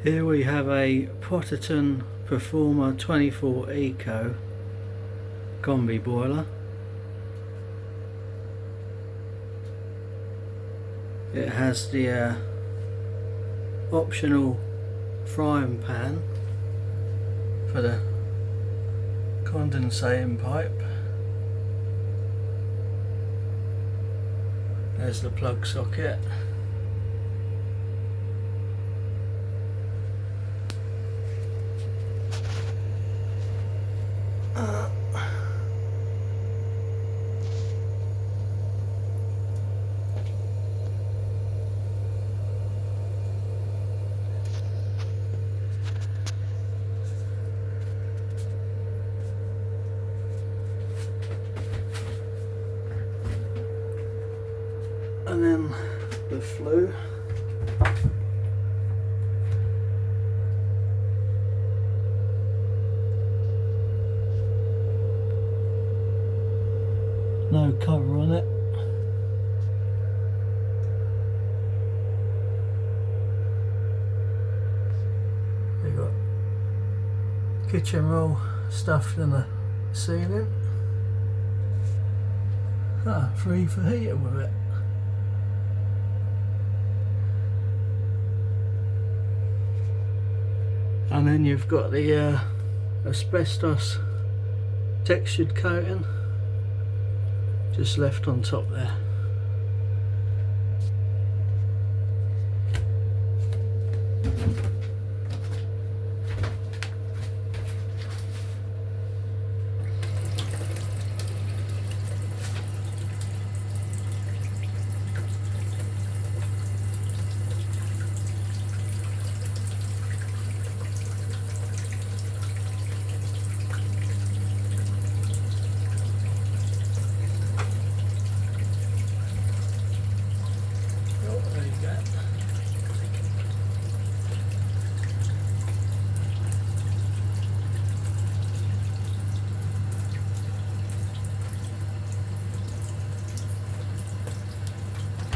Here we have a Potterton Performa 24 Eco Combi boiler. It has the optional frying pan for the condensating pipe. There's the plug socket. And then the flue. No cover on it. We've got kitchen roll stuffed in the ceiling. Free for heater with it. And then you've got the asbestos textured coating just left on top there.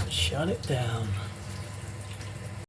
Shut it down.